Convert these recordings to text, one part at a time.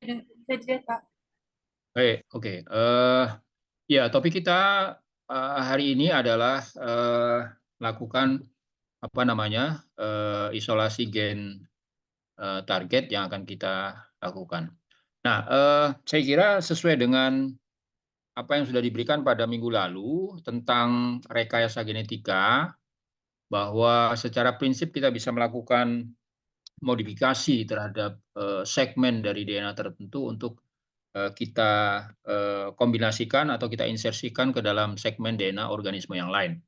Bisa juga, Kak. Baik, oke. Ya, topik kita hari ini adalah melakukan apa namanya isolasi gen target yang akan kita lakukan. Nah, saya kira sesuai dengan apa yang sudah diberikan pada minggu lalu tentang rekayasa genetika, bahwa secara prinsip kita bisa melakukan modifikasi terhadap segmen dari DNA tertentu untuk kita kombinasikan atau kita insersikan ke dalam segmen DNA organisme yang lain.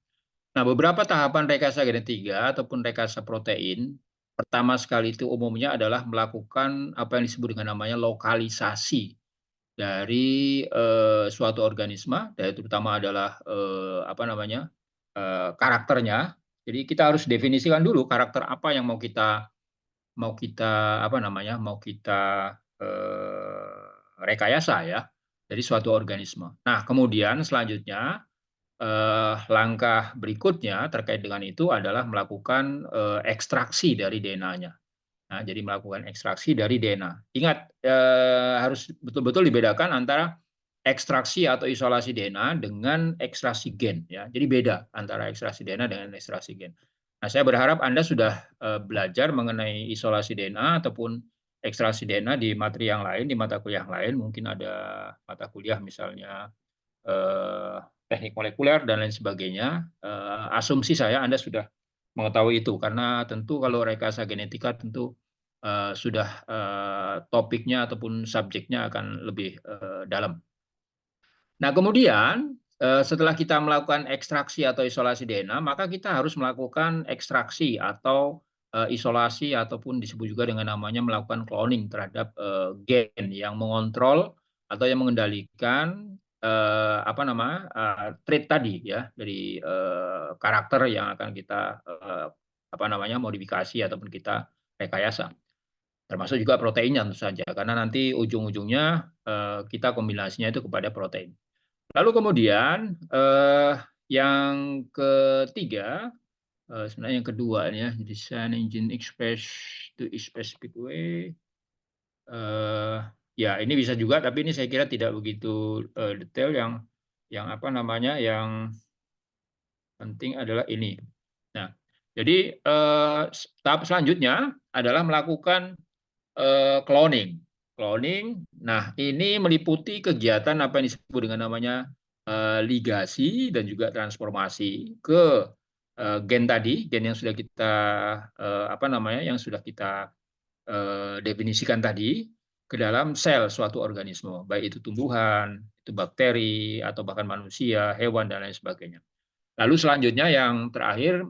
Nah, beberapa tahapan rekayasa genetika ataupun rekayasa protein, pertama sekali itu umumnya adalah melakukan apa yang disebut dengan namanya lokalisasi dari suatu organisme, dan terutama adalah apa namanya karakternya. Jadi kita harus definisikan dulu karakter apa yang mau kita apa namanya mau kita rekayasa ya dari suatu organisme. Nah, kemudian selanjutnya langkah berikutnya terkait dengan itu adalah melakukan ekstraksi dari DNA-nya. Nah, jadi melakukan ekstraksi dari DNA. Ingat, harus betul-betul dibedakan antara ekstraksi atau isolasi DNA dengan ekstraksi gen ya. Jadi beda antara ekstraksi DNA dengan ekstraksi gen. Nah, saya berharap Anda sudah belajar mengenai isolasi DNA ataupun ekstraksi DNA di materi yang lain, di mata kuliah yang lain. Mungkin ada mata kuliah misalnya eh, teknik molekuler dan lain sebagainya. Asumsi saya Anda sudah mengetahui itu karena tentu kalau rekayasa genetika tentu sudah topiknya ataupun subjeknya akan lebih dalam. Nah, kemudian setelah kita melakukan ekstraksi atau isolasi DNA, maka kita harus melakukan ekstraksi atau isolasi ataupun disebut juga dengan namanya melakukan cloning terhadap gen yang mengontrol atau yang mengendalikan apa nama trait tadi ya dari karakter yang akan kita apa namanya modifikasi ataupun kita rekayasa, termasuk juga proteinnya tentu saja karena nanti ujung-ujungnya kita kombinasinya itu kepada protein. Lalu kemudian yang ketiga, sebenarnya yang kedua ini ya, design engine express to a specific way. Eh, ya ini bisa juga, tapi ini saya kira tidak begitu detail. Yang apa namanya, yang penting adalah ini. Nah, jadi tahap selanjutnya adalah melakukan cloning. Cloning, nah ini meliputi kegiatan apa yang disebut dengan namanya ligasi dan juga transformasi ke gen tadi, gen yang sudah kita apa namanya, yang sudah kita definisikan tadi ke dalam sel suatu organisme, baik itu tumbuhan, itu bakteri, atau bahkan manusia, hewan dan lain sebagainya. Lalu selanjutnya yang terakhir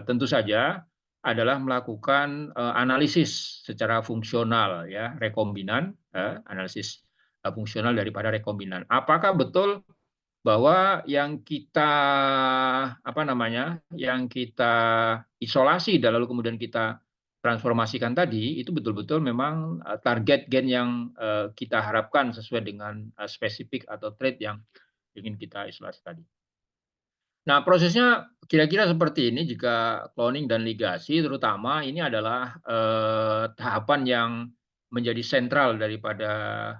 tentu saja adalah melakukan analisis secara fungsional ya, rekombinan, analisis fungsional daripada rekombinan. Apakah betul bahwa yang kita apa namanya, yang kita isolasi dan lalu kemudian kita transformasikan tadi itu betul-betul memang target gen yang kita harapkan sesuai dengan spesifik atau trait yang ingin kita isolasi tadi. Nah, prosesnya kira-kira seperti ini jika cloning dan ligasi, terutama ini adalah tahapan yang menjadi sentral daripada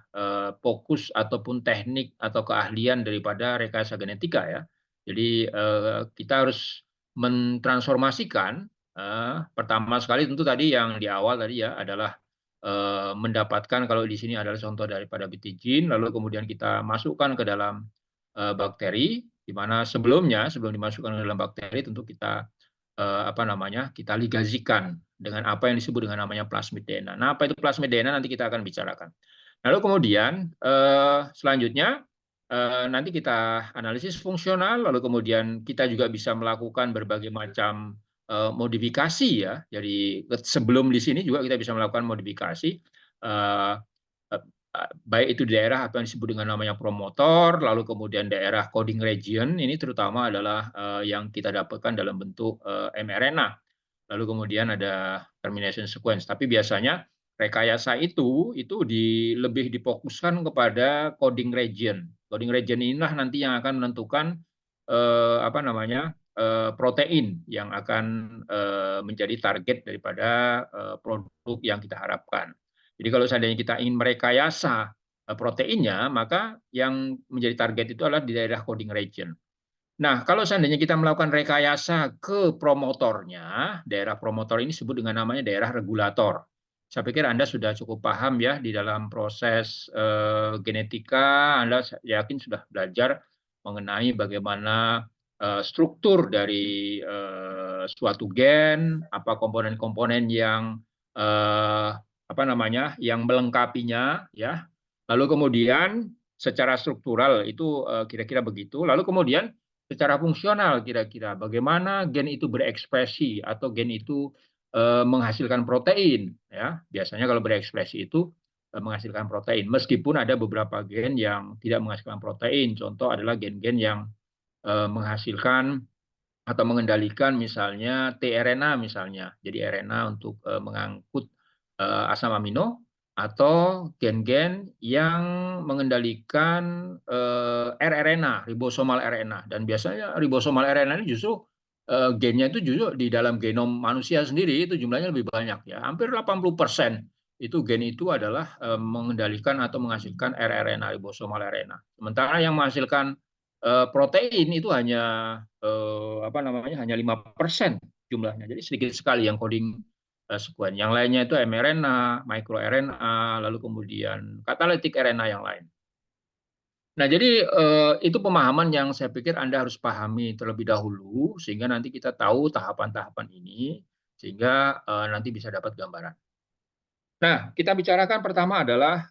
fokus ataupun teknik atau keahlian daripada rekayasa genetika ya. Jadi kita harus mentransformasikan pertama sekali tentu tadi yang di awal tadi ya adalah mendapatkan, kalau di sini adalah contoh daripada bitijin, lalu kemudian kita masukkan ke dalam bakteri, di mana sebelumnya sebelum dimasukkan ke dalam bakteri tentu kita apa namanya, kita ligasikan dengan apa yang disebut dengan namanya plasmid DNA. Nah, apa itu plasmid DNA nanti kita akan bicarakan. Lalu kemudian selanjutnya nanti kita analisis fungsional, lalu kemudian kita juga bisa melakukan berbagai macam modifikasi ya. Jadi sebelum di sini juga kita bisa melakukan modifikasi eh, baik itu di daerah apa yang disebut dengan namanya promotor, lalu kemudian daerah coding region, ini terutama adalah yang kita dapatkan dalam bentuk mRNA. Lalu kemudian ada termination sequence. Tapi biasanya rekayasa itu lebih difokuskan kepada coding region. Coding region inilah nanti yang akan menentukan apa namanya protein yang akan menjadi target daripada produk yang kita harapkan. Jadi kalau seandainya kita ingin merekayasa proteinnya, maka yang menjadi target itu adalah di daerah coding region. Nah, kalau seandainya kita melakukan rekayasa ke promotornya, daerah promotor ini disebut dengan namanya daerah regulator. Saya pikir Anda sudah cukup paham ya di dalam proses genetika, Anda yakin sudah belajar mengenai bagaimana struktur dari suatu gen, apa komponen-komponen yang apa namanya, yang melengkapinya, ya. Lalu kemudian secara struktural itu kira-kira begitu. Lalu kemudian secara fungsional kira-kira bagaimana gen itu berekspresi atau gen itu menghasilkan protein, ya. Biasanya kalau berekspresi itu menghasilkan protein, meskipun ada beberapa gen yang tidak menghasilkan protein. Contoh adalah gen-gen yang menghasilkan atau mengendalikan misalnya tRNA misalnya. Jadi RNA untuk mengangkut asam amino, atau gen-gen yang mengendalikan rRNA, ribosomal RNA. Dan biasanya ribosomal RNA ini justru gennya itu justru di dalam genom manusia sendiri itu jumlahnya lebih banyak ya. Hampir 80% itu gen itu adalah mengendalikan atau menghasilkan rRNA, ribosomal RNA. Sementara yang menghasilkan protein itu hanya apa namanya, hanya 5% jumlahnya. Jadi sedikit sekali yang coding sekuen. Yang lainnya itu mRNA, microRNA, lalu kemudian katalitik RNA yang lain. Nah, jadi itu pemahaman yang saya pikir Anda harus pahami terlebih dahulu sehingga nanti kita tahu tahapan-tahapan ini sehingga nanti bisa dapat gambaran. Nah, kita bicarakan pertama adalah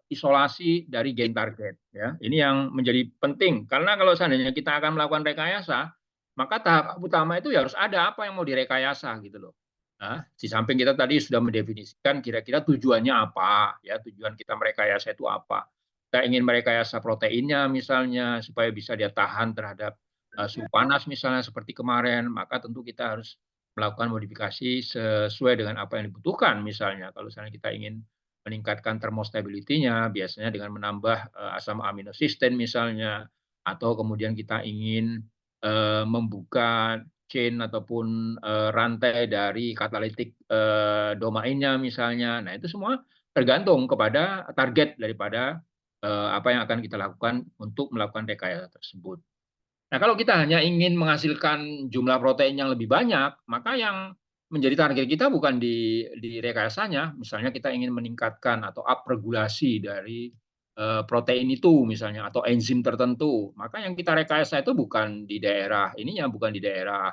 isolasi dari gen target ya. Ini yang menjadi penting karena kalau seandainya kita akan melakukan rekayasa, maka tahap utama itu ya harus ada apa yang mau direkayasa gitu loh. Nah, di samping kita tadi sudah mendefinisikan kira-kira tujuannya apa, ya tujuan kita merekayasa itu apa. Kita ingin merekayasa proteinnya misalnya supaya bisa dia tahan terhadap suhu panas misalnya seperti kemarin, maka tentu kita harus melakukan modifikasi sesuai dengan apa yang dibutuhkan. Misalnya kalau misalnya kita ingin meningkatkan thermostability-nya, biasanya dengan menambah asam aminosisten misalnya, atau kemudian kita ingin membuka chain ataupun rantai dari katalitik domainnya misalnya. Nah, itu semua tergantung kepada target daripada apa yang akan kita lakukan untuk melakukan rekayasa tersebut. Nah, kalau kita hanya ingin menghasilkan jumlah protein yang lebih banyak, maka yang menjadi target kita bukan di rekayasanya. Misalnya kita ingin meningkatkan atau up regulasi dari protein itu misalnya atau enzim tertentu, maka yang kita rekayasa itu bukan di daerah ininya, bukan di daerah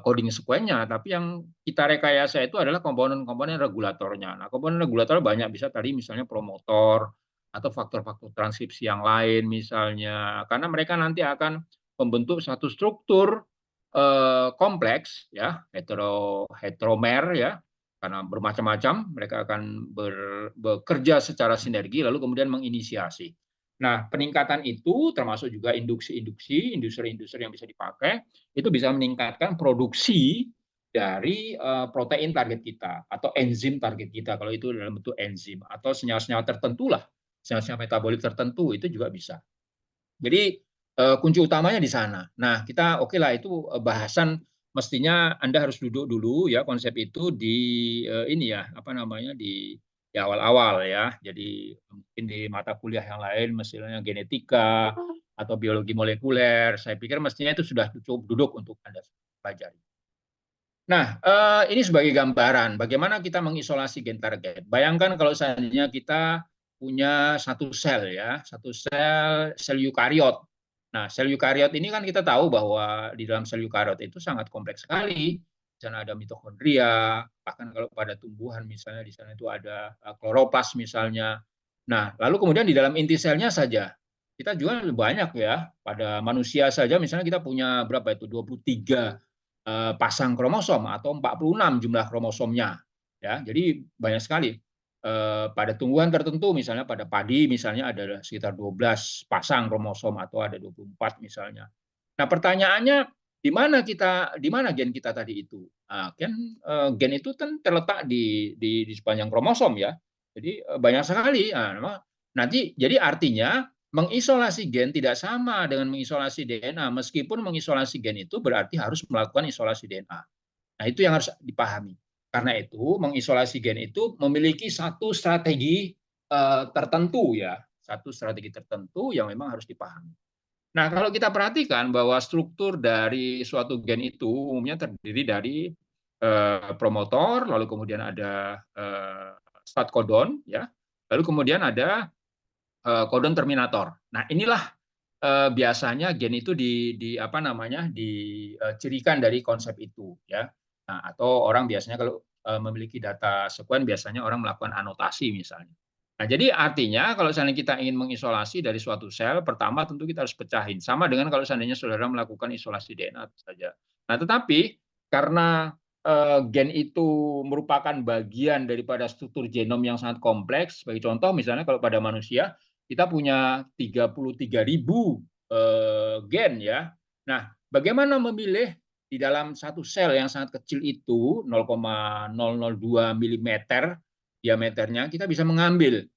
coding sekuennya, tapi yang kita rekayasa itu adalah komponen-komponen regulatornya. Nah, komponen regulator banyak, bisa tadi misalnya promotor atau faktor-faktor transkripsi yang lain misalnya, karena mereka nanti akan membentuk satu struktur kompleks ya, heteromer ya, karena bermacam-macam mereka akan bekerja secara sinergi lalu kemudian menginisiasi. Nah, peningkatan itu termasuk juga induksi-induksi, industri-industri yang bisa dipakai, itu bisa meningkatkan produksi dari protein target kita atau enzim target kita kalau itu dalam bentuk enzim atau senyawa-senyawa tertentu lah, senyawa-senyawa metabolik tertentu itu juga bisa. Jadi kunci utamanya di sana. Nah, kita oke lah itu bahasan mestinya Anda harus duduk dulu ya konsep itu di ini ya apa namanya di awal-awal ya. Jadi mungkin di mata kuliah yang lain misalnya genetika atau biologi molekuler, saya pikir mestinya itu sudah cukup duduk untuk Anda pelajari. Nah, ini sebagai gambaran bagaimana kita mengisolasi gen target. Bayangkan kalau seandainya kita punya satu sel ya, satu sel eukariot. Nah, sel eukariot ini kan kita tahu bahwa di dalam sel eukariot itu sangat kompleks sekali. Di sana ada mitokondria, bahkan kalau pada tumbuhan misalnya di sana itu ada kloroplas misalnya. Nah, lalu kemudian di dalam inti selnya saja kita juga banyak ya. Pada manusia saja misalnya kita punya berapa itu 23 pasang kromosom atau 46 jumlah kromosomnya ya. Jadi banyak sekali. Pada tumbuhan tertentu misalnya pada padi misalnya ada sekitar 12 pasang kromosom atau ada 24 misalnya. Nah, pertanyaannya di mana gen kita tadi itu? Nah, kan gen itu kan terletak di sepanjang kromosom ya. Jadi banyak sekali. Nah, nanti jadi artinya mengisolasi gen tidak sama dengan mengisolasi DNA, meskipun mengisolasi gen itu berarti harus melakukan isolasi DNA. Nah, itu yang harus dipahami. Karena itu, mengisolasi gen itu memiliki satu strategi tertentu ya, satu strategi tertentu yang memang harus dipahami. Nah, kalau kita perhatikan bahwa struktur dari suatu gen itu umumnya terdiri dari promotor, lalu kemudian ada start codon, ya, lalu kemudian ada codon terminator. Nah, inilah biasanya gen itu di apa namanya dicirikan dari konsep itu, ya. Nah, atau orang biasanya kalau memiliki data sekuen biasanya orang melakukan anotasi misalnya. Nah, jadi artinya kalau seandainya kita ingin mengisolasi dari suatu sel, pertama tentu kita harus pecahin. Sama dengan kalau seandainya saudara melakukan isolasi DNA saja. Nah, tetapi karena gen itu merupakan bagian daripada struktur genom yang sangat kompleks. Sebagai contoh, misalnya kalau pada manusia kita punya 33.000 gen ya. Nah, bagaimana memilih di dalam satu sel yang sangat kecil itu 0,002 mm diameternya, kita bisa mengambil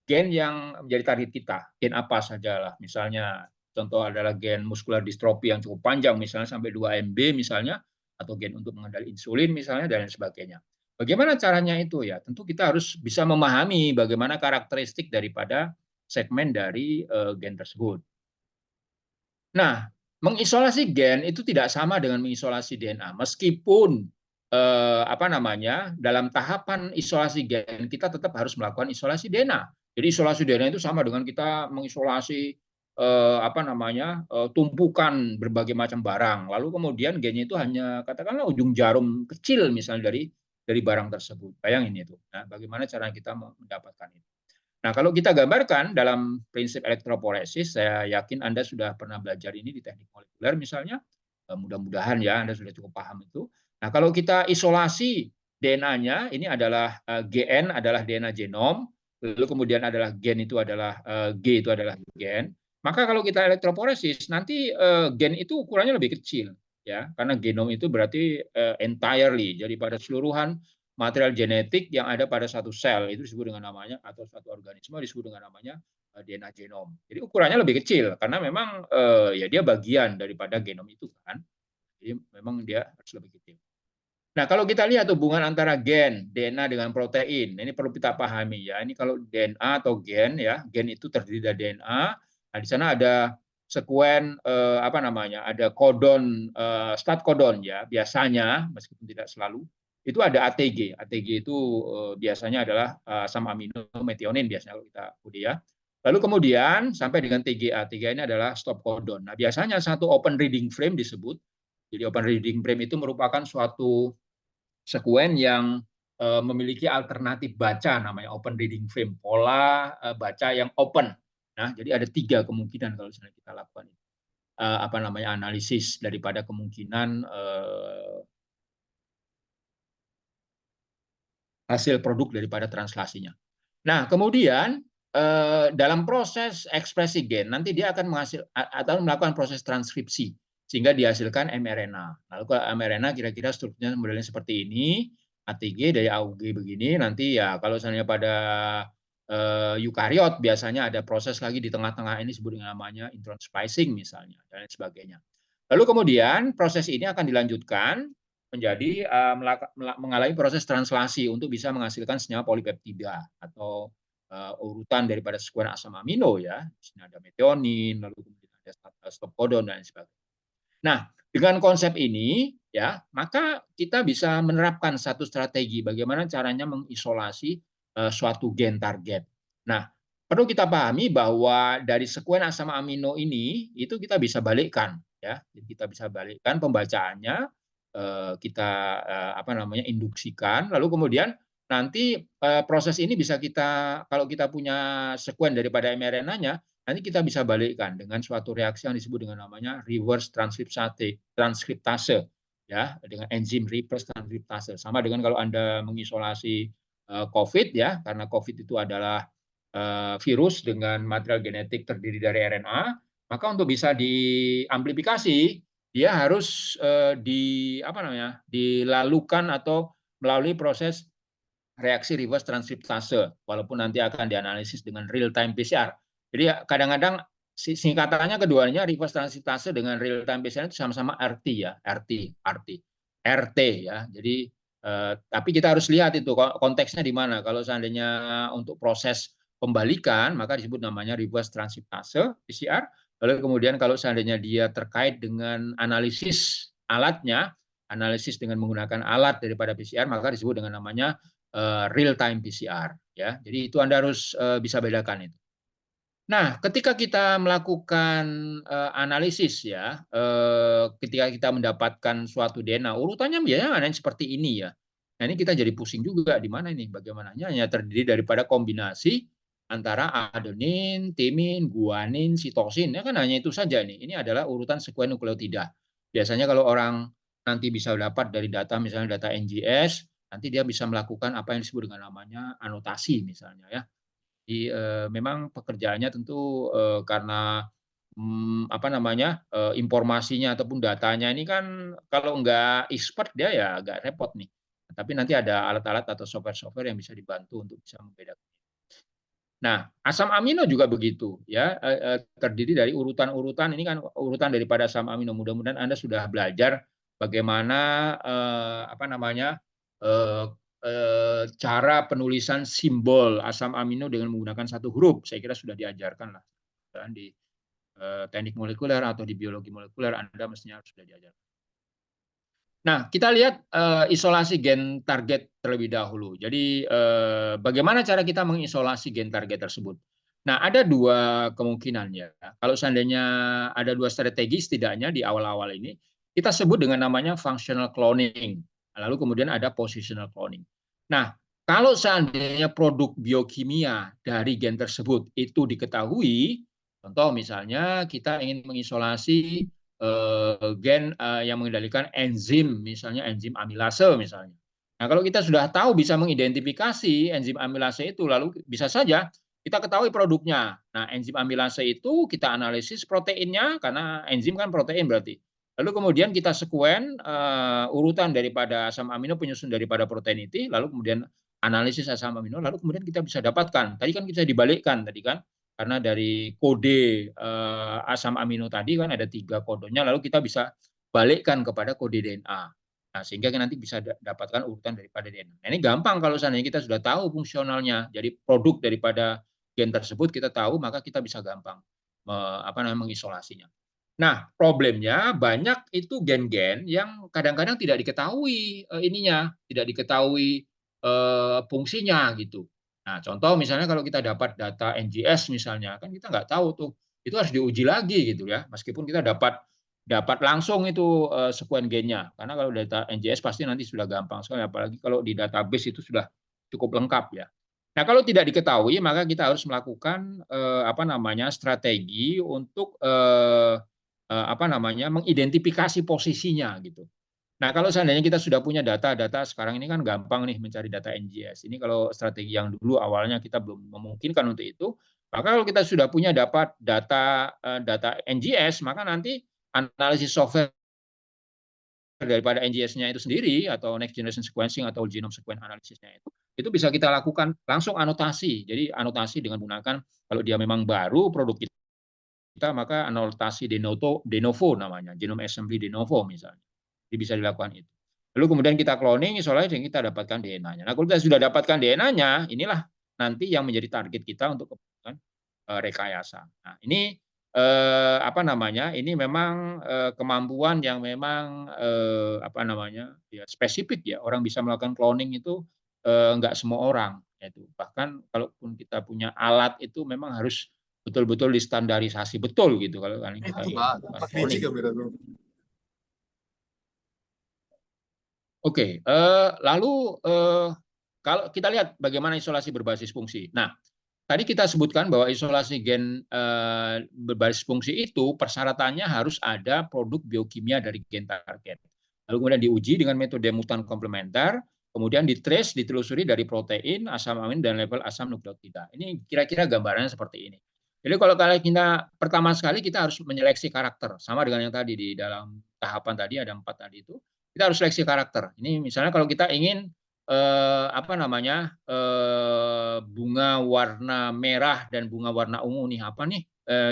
gen yang menjadi target kita. Gen apa sajalah, misalnya contoh adalah gen muskular distrofi yang cukup panjang, misalnya sampai 2 MB misalnya, atau gen untuk mengendali insulin misalnya, dan lain sebagainya. Bagaimana caranya itu ya? Tentu kita harus bisa memahami bagaimana karakteristik daripada segmen dari gen tersebut. Nah, mengisolasi gen itu tidak sama dengan mengisolasi DNA. Meskipun apa namanya, dalam tahapan isolasi gen kita tetap harus melakukan isolasi DNA. Jadi isolasi DNA itu sama dengan kita mengisolasi apa namanya, tumpukan berbagai macam barang. Lalu kemudian gennya itu hanya katakanlah ujung jarum kecil misalnya dari barang tersebut. Bayangin itu. Nah, bagaimana cara kita mendapatkan itu? Nah, kalau kita gambarkan dalam prinsip elektroforesis, saya yakin Anda sudah pernah belajar ini di teknik molekuler misalnya, mudah-mudahan ya Anda sudah cukup paham itu. Nah, kalau kita isolasi DNA-nya, ini adalah GN adalah DNA genom, lalu kemudian adalah gen itu adalah G itu adalah gen. Maka kalau kita elektroforesis, nanti gen itu ukurannya lebih kecil, ya, karena genom itu berarti entirely, jadi pada seluruhan material genetik yang ada pada satu sel itu disebut dengan namanya, atau satu organisme disebut dengan namanya DNA genom. Jadi ukurannya lebih kecil karena memang ya dia bagian daripada genom itu kan. Jadi memang dia harus lebih kecil. Nah, kalau kita lihat hubungan antara gen, DNA dengan protein, ini perlu kita pahami ya. Ini kalau DNA atau gen ya, gen itu terdiri dari DNA. Nah, di sana ada sekuen apa namanya? Ada kodon start kodon ya, biasanya meskipun tidak selalu. Itu ada ATG. ATG itu biasanya adalah asam amino metionin biasanya kalau kita kuliah. Lalu kemudian sampai dengan TGA. TGA ini adalah stop codon. Nah, biasanya satu open reading frame disebut. Jadi open reading frame itu merupakan suatu sekuen yang memiliki alternatif baca namanya open reading frame, pola baca yang open. Nah, jadi ada 3 kemungkinan kalau misalnya kita lakukan apa namanya analisis daripada kemungkinan hasil produk daripada translasinya. Nah, kemudian dalam proses ekspresi gen nanti dia akan atau melakukan proses transkripsi sehingga dihasilkan mRNA. Lalu kalau mRNA kira-kira strukturnya modelnya seperti ini, ATG dari AUG begini, nanti ya kalau misalnya pada eukariot biasanya ada proses lagi di tengah-tengah ini disebut dengan namanya intron splicing misalnya dan lain sebagainya. Lalu kemudian proses ini akan dilanjutkan menjadi mengalami proses translasi untuk bisa menghasilkan senyawa polipeptida atau urutan daripada sekuen asam amino ya. Di sini ada metionin, lalu kemudian ada stop codon dan sebagainya. Nah, dengan konsep ini ya, maka kita bisa menerapkan satu strategi bagaimana caranya mengisolasi suatu gen target. Nah, perlu kita pahami bahwa dari sekuen asam amino ini itu kita bisa balikkan ya. Jadi kita bisa balikkan pembacaannya, kita apa namanya induksikan, lalu kemudian nanti proses ini bisa kita kalau kita punya sekuen daripada mRNA-nya, nanti kita bisa balikkan dengan suatu reaksi yang disebut dengan namanya reverse transkriptase ya, dengan enzim reverse transkriptase. Sama dengan kalau Anda mengisolasi COVID ya, karena COVID itu adalah virus dengan material genetik terdiri dari RNA, maka untuk bisa diamplifikasi dia harus di apa namanya? Dilalukan atau melalui proses reaksi reverse transkriptase, walaupun nanti akan dianalisis dengan real time PCR. Jadi kadang-kadang singkatannya keduanya reverse transkriptase dengan real time PCR itu sama-sama RT ya, RT ya. Jadi Tapi kita harus lihat itu konteksnya di mana. Kalau seandainya untuk proses pembalikan, maka disebut namanya reverse transkriptase PCR. Lalu kemudian kalau seandainya dia terkait dengan analisis alatnya, analisis dengan menggunakan alat daripada PCR, maka disebut dengan namanya real time PCR. Ya, jadi itu Anda harus bisa bedakan itu. Nah, ketika kita melakukan analisis ya, ketika kita mendapatkan suatu DNA, urutannya biasanya ada yang seperti ini ya. Nah, ini kita jadi pusing juga di mana ini bagaimananya hanya terdiri daripada kombinasi antara adenin, timin, guanin, sitosin. Ya kan hanya itu saja nih. Ini adalah urutan sekuen nukleotida. Biasanya kalau orang nanti bisa dapat dari data misalnya data NGS, nanti dia bisa melakukan apa yang disebut dengan namanya anotasi misalnya ya. Jadi, memang pekerjaannya tentu, karena, apa namanya, informasinya ataupun datanya ini kan kalau nggak expert dia ya agak repot nih. Tapi nanti ada alat-alat atau software-software yang bisa dibantu untuk bisa membedakan. Nah, asam amino juga begitu ya, terdiri dari urutan-urutan, ini kan urutan daripada asam amino. Mudah-mudahan Anda sudah belajar bagaimana, apa namanya, eee cara penulisan simbol asam amino dengan menggunakan satu huruf. Saya kira sudah diajarkan lah kan di, teknik molekuler atau di biologi molekuler Anda mestinya sudah diajarkan. Nah, kita lihat, isolasi gen target terlebih dahulu. Jadi, bagaimana cara kita mengisolasi gen target tersebut? Nah, ada 2 kemungkinan ya. Kalau seandainya ada 2 strategi setidaknya di awal-awal ini, kita sebut dengan namanya functional cloning, lalu kemudian ada positional cloning. Nah, kalau seandainya produk biokimia dari gen tersebut itu diketahui, contoh misalnya kita ingin mengisolasi gen yang mengendalikan enzim, misalnya enzim amilase misalnya. Nah, kalau kita sudah tahu bisa mengidentifikasi enzim amilase itu, lalu bisa saja kita ketahui produknya. Nah, enzim amilase itu kita analisis proteinnya, karena enzim kan protein berarti. Lalu kemudian kita sekuen urutan daripada asam amino penyusun daripada protein itu, lalu kemudian analisis asam amino, lalu kemudian kita bisa dapatkan. Tadi kan bisa dibalikkan tadi kan, karena dari kode asam amino tadi kan ada 3 kodenya, lalu kita bisa balikkan kepada kode DNA. Nah, sehingga nanti bisa dapatkan urutan daripada DNA. Nah, ini gampang kalau seandainya kita sudah tahu fungsionalnya. Jadi produk daripada gen tersebut kita tahu, maka kita bisa gampang apa namanya mengisolasinya. Nah, problemnya banyak itu gen-gen yang kadang-kadang tidak diketahui ininya, tidak diketahui fungsinya gitu. Nah, contoh misalnya kalau kita dapat data NGS misalnya, kan kita nggak tahu tuh, itu harus diuji lagi gitu ya, meskipun kita dapat dapat langsung itu sekuen gennya. Karena kalau data NGS pasti nanti sudah gampang sekali, apalagi kalau di database itu sudah cukup lengkap ya. Nah, kalau tidak diketahui maka kita harus melakukan apa namanya strategi untuk apa namanya mengidentifikasi posisinya gitu. Nah, kalau seandainya kita sudah punya data-data sekarang ini kan gampang nih mencari data NGS. Ini kalau strategi yang dulu awalnya kita belum memungkinkan untuk itu, maka kalau kita sudah punya dapat data data NGS, maka nanti analisis software daripada NGS-nya itu sendiri atau next generation sequencing atau genome sequence analysis-nya itu bisa kita lakukan langsung anotasi. Jadi anotasi dengan menggunakan kalau dia memang baru produk kita maka anotasi de novo namanya, genome assembly de novo misalnya. Jadi bisa dilakukan itu. Lalu kemudian kita cloning, isolasi, dan kita dapatkan DNA-nya. Nah, kalau kita sudah dapatkan DNA-nya, inilah nanti yang menjadi target kita untuk kebutuhan rekayasa. Nah, ini apa namanya? Ini memang kemampuan yang memang apa namanya? Ya spesifik ya. Orang bisa melakukan cloning itu enggak semua orang itu. Bahkan kalaupun kita punya alat itu memang harus betul-betul distandarisasi betul gitu kalau kita Itu ingin Pak, melakukan Pak Ricci cloning. ya berarti. Oke, lalu kalau kita lihat bagaimana isolasi berbasis fungsi. Nah, tadi kita sebutkan bahwa isolasi gen berbasis fungsi itu persyaratannya harus ada produk biokimia dari gen target. Lalu kemudian diuji dengan metode mutan komplementer, kemudian ditrace, ditelusuri dari protein, asam amino dan level asam nukleotida. Ini kira-kira gambarannya seperti ini. Jadi kalau kita pertama sekali kita harus menyeleksi karakter, sama dengan yang tadi di dalam tahapan tadi ada 4 tadi itu, kita harus seleksi karakter. Ini misalnya kalau kita ingin apa namanya, bunga warna merah dan bunga warna ungu nih, apa nih,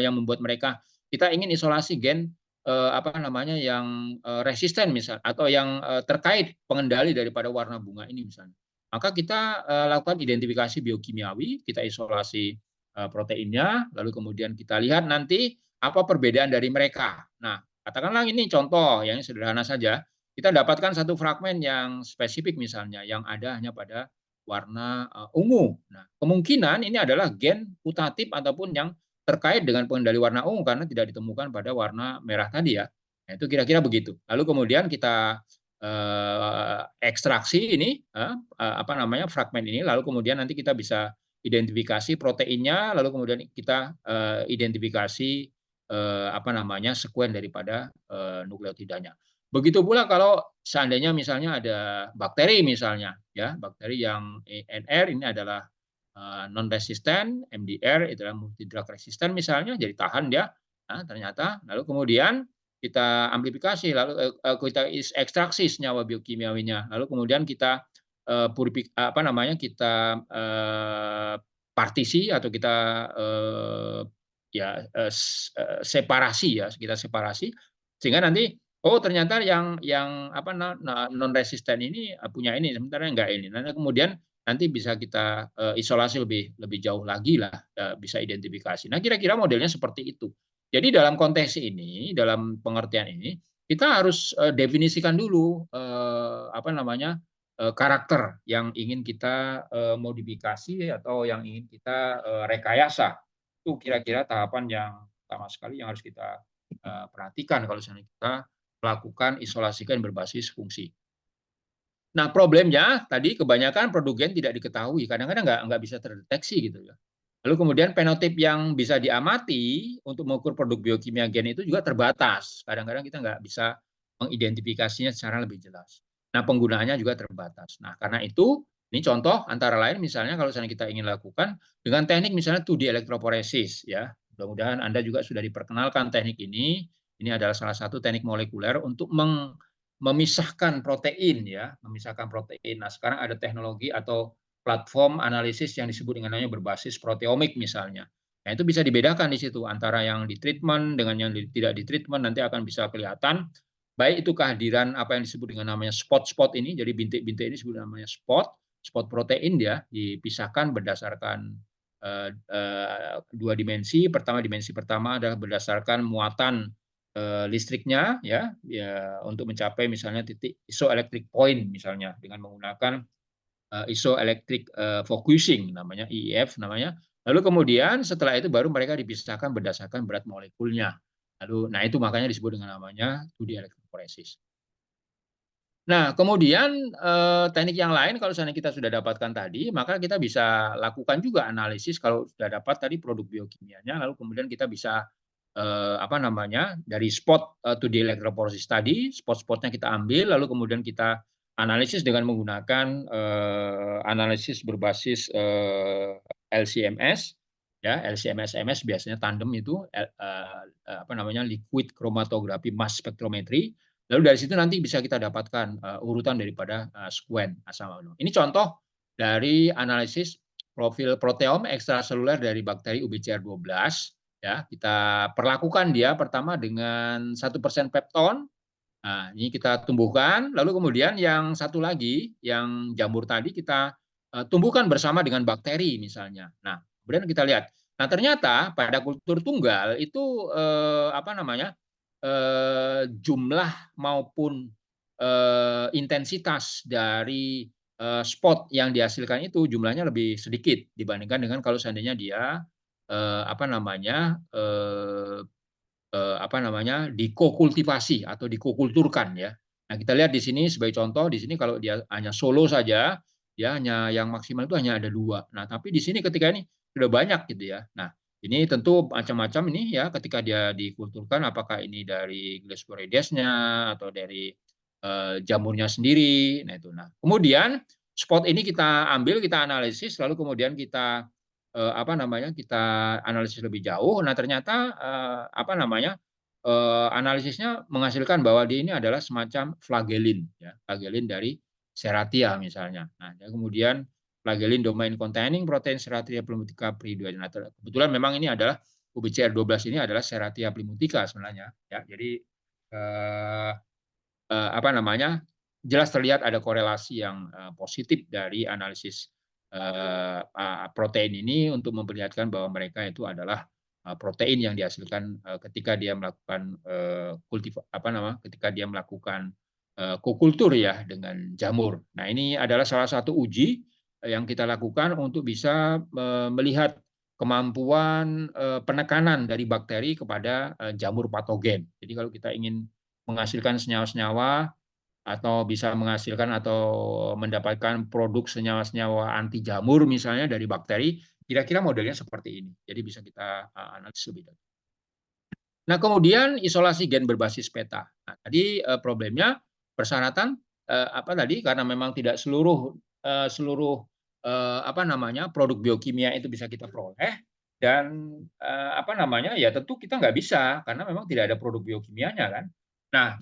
yang membuat mereka kita ingin isolasi gen apa namanya, yang, resisten misal atau yang, terkait pengendali daripada warna bunga ini misalnya. Maka kita, lakukan identifikasi biokimiawi, kita isolasi, proteinnya, lalu kemudian kita lihat nanti apa perbedaan dari mereka. Nah, katakanlah ini contoh yang sederhana saja, kita dapatkan satu fragmen yang spesifik misalnya, yang ada hanya pada warna, ungu. Nah, kemungkinan ini adalah gen putatif ataupun yang terkait dengan pengendali warna ungu karena tidak ditemukan pada warna merah tadi ya. Nah, itu kira-kira begitu. Lalu kemudian kita, ekstraksi ini, apa namanya, fragmen ini, lalu kemudian nanti kita bisa identifikasi proteinnya, lalu kemudian kita, identifikasi, apa namanya, sekuen daripada, nukleotidanya. Begitu pula kalau seandainya misalnya ada bakteri misalnya ya, bakteri yang ENR ini adalah non resisten, MDR itu adalah multi drug resistant misalnya, jadi tahan dia, ternyata. Lalu kemudian kita amplifikasi, lalu, kita ekstraksi senyawa biokimiawinya, lalu kemudian kita, apa namanya, kita, partisi atau kita, ya, separasi ya, kita separasi, sehingga nanti, oh ternyata yang apa non resisten ini, punya ini, sementara enggak ini. Nanti kemudian nanti bisa kita, isolasi lebih lebih jauh lagi lah, bisa identifikasi. Nah, kira-kira modelnya seperti itu. Jadi dalam konteks ini, dalam pengertian ini, kita harus, definisikan dulu, apa namanya, karakter yang ingin kita, modifikasi atau yang ingin kita, rekayasa. Itu kira-kira tahapan yang pertama sekali yang harus kita, perhatikan kalau misalnya kita melakukan isolasikan berbasis fungsi. Nah, problemnya tadi kebanyakan produk gen tidak diketahui, kadang-kadang nggak bisa terdeteksi gitu ya. Lalu kemudian fenotip yang bisa diamati untuk mengukur produk biokimia gen itu juga terbatas. Kadang-kadang kita nggak bisa mengidentifikasinya secara lebih jelas. Nah, penggunaannya juga terbatas. Nah, karena itu ini contoh antara lain misalnya kalau misalnya kita ingin lakukan dengan teknik misalnya 2D elektroforesis ya. Mudah-mudahan Anda juga sudah diperkenalkan teknik ini. Ini adalah salah satu teknik molekuler untuk memisahkan protein ya, memisahkan protein. Nah, sekarang ada teknologi atau platform analisis yang disebut dengan namanya berbasis proteomik misalnya. Nah, itu bisa dibedakan di situ antara yang di-treatment dengan yang tidak di-treatment, nanti akan bisa kelihatan baik itu kehadiran apa yang disebut dengan namanya spot-spot ini, jadi bintik-bintik ini disebut namanya spot, spot protein ya, dipisahkan berdasarkan, dua dimensi. Dimensi pertama adalah berdasarkan muatan listriknya ya, ya untuk mencapai misalnya titik isoelectric point misalnya dengan menggunakan, isoelectric, focusing namanya, IEF namanya. Lalu kemudian setelah itu baru mereka dipisahkan berdasarkan berat molekulnya. Lalu nah itu makanya disebut dengan namanya 2D electrophoresis. Nah, kemudian, teknik yang lain kalau seandainya kita sudah dapatkan tadi, maka kita bisa lakukan juga analisis kalau sudah dapat tadi produk biokimianya, lalu kemudian kita bisa, apa namanya, dari spot, 2D electrophoresis tadi, spot-spotnya kita ambil, lalu kemudian kita analisis dengan menggunakan, analisis berbasis, LC-MS, ya, LC-MS-MS biasanya tandem itu, apa namanya, liquid chromatography mass spectrometry. Lalu dari situ nanti bisa kita dapatkan, urutan daripada, sekuen asam amino. Ini contoh dari analisis profil proteom ekstraseluler dari bakteri UBCR12 ya. Kita perlakukan dia pertama dengan 1% pepton. Nah, ini kita tumbuhkan, lalu kemudian yang satu lagi, yang jamur tadi kita, tumbuhkan bersama dengan bakteri misalnya. Nah, kemudian kita lihat. Nah, ternyata pada kultur tunggal itu, apa namanya, jumlah maupun, intensitas dari, spot yang dihasilkan itu jumlahnya lebih sedikit dibandingkan dengan kalau seandainya dia, apa namanya, apa namanya, dikokultivasi atau dikokulturkan ya. Nah, kita lihat di sini sebagai contoh, di sini kalau dia hanya solo saja, dia hanya yang maksimal itu hanya ada 2. Nah, tapi di sini ketika ini sudah banyak gitu ya. Nah, ini tentu macam-macam ini ya ketika dia dikulturkan apakah ini dari Glascoridesnya atau dari, jamurnya sendiri, nah itu. Nah, kemudian spot ini kita ambil, kita analisis, lalu kemudian kita apa namanya, kita analisis lebih jauh. Nah ternyata, apa namanya, analisisnya menghasilkan bahwa dia ini adalah semacam flagellin ya, flagellin dari Serratia misalnya. Nah, dan kemudian flagellin domain containing protein Serratia plumitica peridoia. Nah, kebetulan memang ini adalah UBCR12 ini adalah Serratia plumitica sebenarnya ya. Jadi eh, apa namanya, jelas terlihat ada korelasi yang positif dari analisis protein ini untuk memperlihatkan bahwa mereka itu adalah protein yang dihasilkan ketika dia melakukan ketika dia melakukan kokultur ya dengan jamur. Nah, ini adalah salah satu uji yang kita lakukan untuk bisa melihat kemampuan penekanan dari bakteri kepada jamur patogen. Jadi kalau kita ingin menghasilkan senyawa-senyawa atau bisa menghasilkan atau mendapatkan produk senyawa-senyawa anti jamur misalnya dari bakteri, kira-kira modelnya seperti ini. Jadi bisa kita analisis lebih dalam. Nah, kemudian isolasi gen berbasis peta. Nah, tadi problemnya persyaratan apa tadi karena memang tidak seluruh apa namanya produk biokimia itu bisa kita peroleh dan apa namanya ya tentu kita nggak bisa karena memang tidak ada produk biokimianya kan. Nah,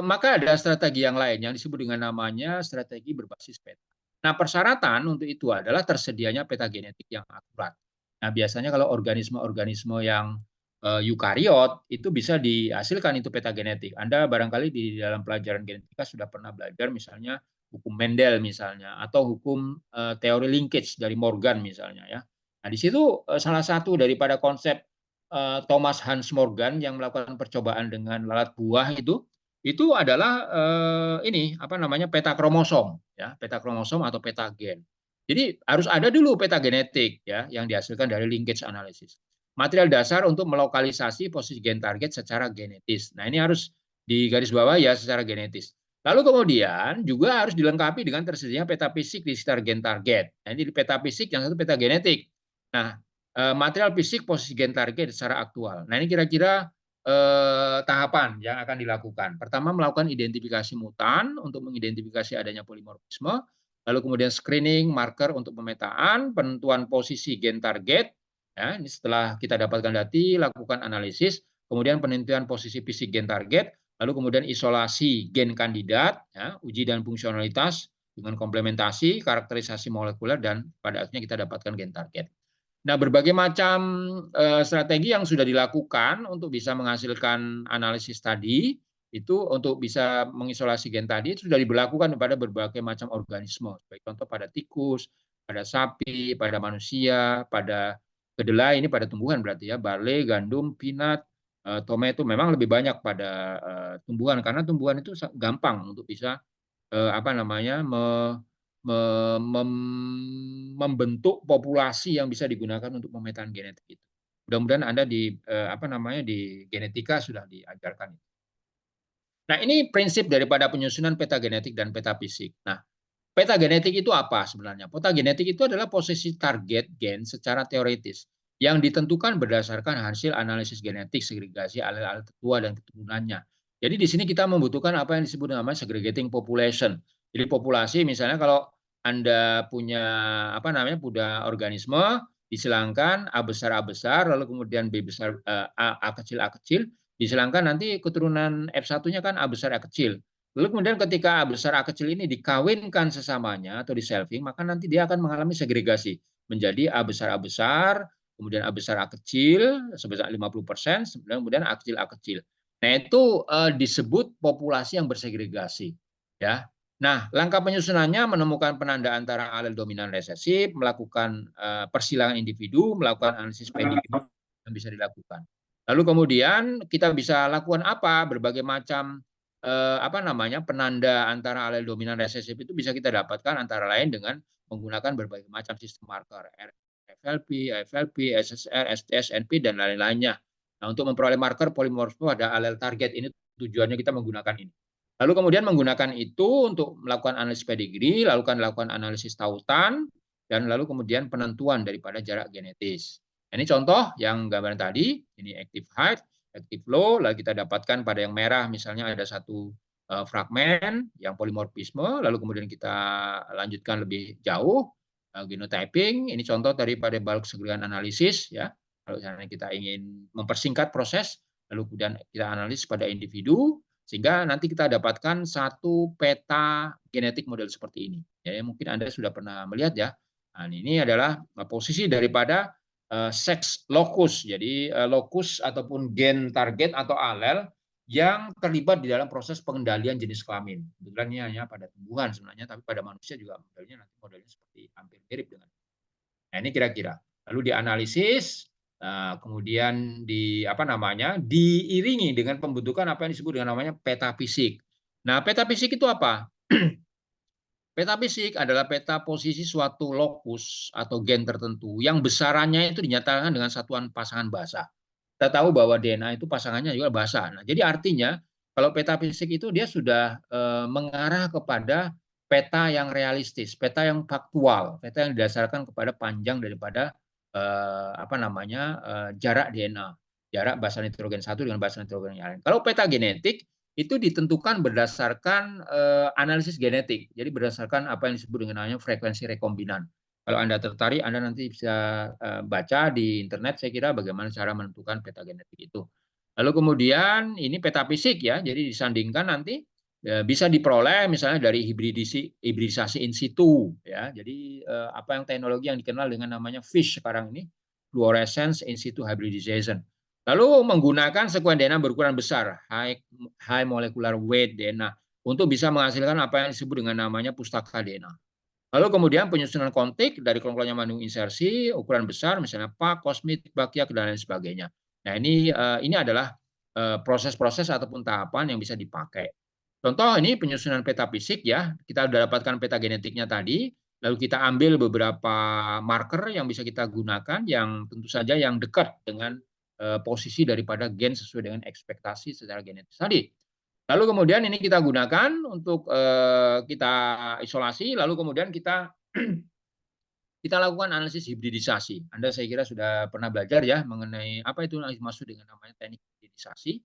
maka ada strategi yang lain yang disebut dengan namanya strategi berbasis peta. Nah, persyaratan untuk itu adalah tersedianya peta genetik yang akurat. Nah, biasanya kalau organisme-organisme yang eukariot itu bisa dihasilkan itu peta genetik. Anda barangkali di dalam pelajaran genetika sudah pernah belajar misalnya hukum Mendel misalnya atau hukum teori linkage dari Morgan misalnya ya. Nah, di situ salah satu daripada konsep Thomas Hans Morgan yang melakukan percobaan dengan lalat buah itu adalah ini apa namanya peta kromosom ya, peta kromosom atau peta gen. Jadi harus ada dulu peta genetik ya yang dihasilkan dari linkage analysis. Material dasar untuk melokalisasi posisi gen target secara genetis. Nah, ini harus digarisbawahi ya secara genetis. Lalu kemudian juga harus dilengkapi dengan tersedianya peta fisik di sekitar gen target. Nah, ini peta fisik yang satu peta genetik. Nah, material fisik posisi gen target secara aktual. Nah, ini kira-kira tahapan yang akan dilakukan. Pertama, melakukan identifikasi mutan untuk mengidentifikasi adanya polimorfisme, lalu kemudian screening marker untuk pemetaan, penentuan posisi gen target. Ya, ini setelah kita dapatkan data, lakukan analisis, kemudian penentuan posisi fisik gen target, lalu kemudian isolasi gen kandidat, ya, uji dan fungsionalitas dengan komplementasi, karakterisasi molekuler, dan pada akhirnya kita dapatkan gen target. Nah, berbagai macam strategi yang sudah dilakukan untuk bisa menghasilkan analisis tadi, itu untuk bisa mengisolasi gen tadi itu sudah diberlakukan pada berbagai macam organisme. Sebagai contoh pada tikus, pada sapi, pada manusia, pada kedelai, ini pada tumbuhan berarti ya, barley, gandum, peanut, tomato, memang lebih banyak pada tumbuhan karena tumbuhan itu gampang untuk bisa apa namanya membentuk populasi yang bisa digunakan untuk pemetaan genetik itu. Mudah-mudahan Anda di apa namanya di genetika sudah diajarkan. Nah, ini prinsip daripada penyusunan peta genetik dan peta fisik. Nah, peta genetik itu apa sebenarnya? Peta genetik itu adalah posisi target gen secara teoritis yang ditentukan berdasarkan hasil analisis genetik segregasi alel-alel tertua dan keturunannya. Jadi di sini kita membutuhkan apa yang disebut namanya segregating population. Jadi populasi misalnya kalau Anda punya apa namanya punya organisme disilangkan A besar lalu kemudian B besar A kecil disilangkan nanti keturunan F1-nya kan A besar A kecil. Lalu kemudian ketika A besar A kecil ini dikawinkan sesamanya atau di selfing, maka nanti dia akan mengalami segregasi menjadi A besar, kemudian A besar A kecil sebesar 50%, kemudian A kecil. Nah, itu disebut populasi yang bersegregasi, ya. Nah, langkah penyusunannya menemukan penanda antara alel dominan resesif, melakukan persilangan individu, melakukan analisis pedigree yang bisa dilakukan. Lalu kemudian kita bisa lakukan apa? Berbagai macam apa namanya penanda antara alel dominan resesif itu bisa kita dapatkan antara lain dengan menggunakan berbagai macam sistem marker FLP, AFLP, SSR, STS, NP dan lain-lainnya. Nah, untuk memperoleh marker polimorfisme pada alel target ini tujuannya kita menggunakan ini. Lalu kemudian menggunakan itu untuk melakukan analisis pedigree, lakukan analisis tautan, dan lalu kemudian penentuan daripada jarak genetis. Ini contoh yang gambaran tadi, ini active height, active low, lalu kita dapatkan pada yang merah misalnya ada satu fragmen yang polimorfisme, lalu kemudian kita lanjutkan lebih jauh, genotyping, ini contoh daripada bulk segregated analisis, ya. Kalau misalnya kita ingin mempersingkat proses, lalu kemudian kita analisis pada individu, sehingga nanti kita dapatkan satu peta genetik model seperti ini. Ya, mungkin Anda sudah pernah melihat ya. Nah, ini adalah posisi daripada sex locus. Jadi locus ataupun gen target atau alel yang terlibat di dalam proses pengendalian jenis kelamin. Kebetulan ini hanya pada tumbuhan sebenarnya, tapi pada manusia juga modelnya seperti hampir mirip dengan. Nah, ini kira-kira. Lalu dianalisis, kemudian diiringi dengan pembentukan apa yang disebut dengan namanya peta fisik. Nah, peta fisik itu apa? Peta fisik adalah peta posisi suatu lokus atau gen tertentu yang besarannya itu dinyatakan dengan satuan pasangan basa. Kita tahu bahwa DNA itu pasangannya juga basa. Nah, jadi artinya kalau peta fisik itu dia sudah mengarah kepada peta yang realistis, peta yang faktual, peta yang didasarkan kepada panjang daripada jarak DNA, jarak basa nitrogen satu dengan basa nitrogen yang lain. Kalau peta genetik itu ditentukan berdasarkan analisis genetik. Jadi berdasarkan apa yang disebut dengan namanya frekuensi rekombinan. Kalau Anda tertarik, Anda nanti bisa baca di internet, saya kira bagaimana cara menentukan peta genetik itu. Lalu kemudian ini peta fisik ya, jadi disandingkan nanti bisa diperoleh misalnya dari hibridisasi in situ ya. Jadi apa yang teknologi yang dikenal dengan namanya FISH sekarang ini, fluorescence in situ hybridization. Lalu menggunakan sekuen DNA berukuran besar, high molecular weight DNA, untuk bisa menghasilkan apa yang disebut dengan namanya pustaka DNA. Lalu kemudian penyusunan kontik dari kolom-kolomnya mengandung insersi, ukuran besar, misalnya pak, kosmit, bakyak, dan lain sebagainya. Nah, ini adalah proses-proses ataupun tahapan yang bisa dipakai. Contoh ini penyusunan peta fisik ya, kita sudah dapatkan peta genetiknya tadi, lalu kita ambil beberapa marker yang bisa kita gunakan, yang tentu saja yang dekat dengan posisi daripada gen sesuai dengan ekspektasi secara genetis tadi. Lalu kemudian ini kita gunakan untuk kita isolasi, lalu kemudian kita kita lakukan analisis hibridisasi. Anda saya kira sudah pernah belajar ya mengenai apa itu yang dimaksud dengan namanya teknik hibridisasi.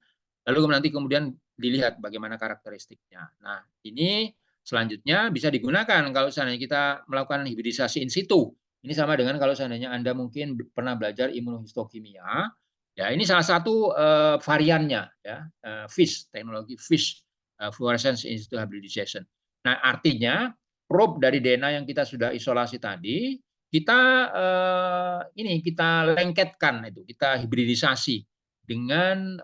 Lalu nanti kemudian dilihat bagaimana karakteristiknya. Nah, ini selanjutnya bisa digunakan kalau seandainya kita melakukan hibridisasi in situ. Ini sama dengan kalau seandainya Anda mungkin pernah belajar imunohistokimia. Ya, ini salah satu variannya ya, FISH, teknologi FISH, fluorescence in situ hybridization. Nah, artinya probe dari DNA yang kita sudah isolasi tadi kita kita lengketkan itu, kita hibridisasi dengan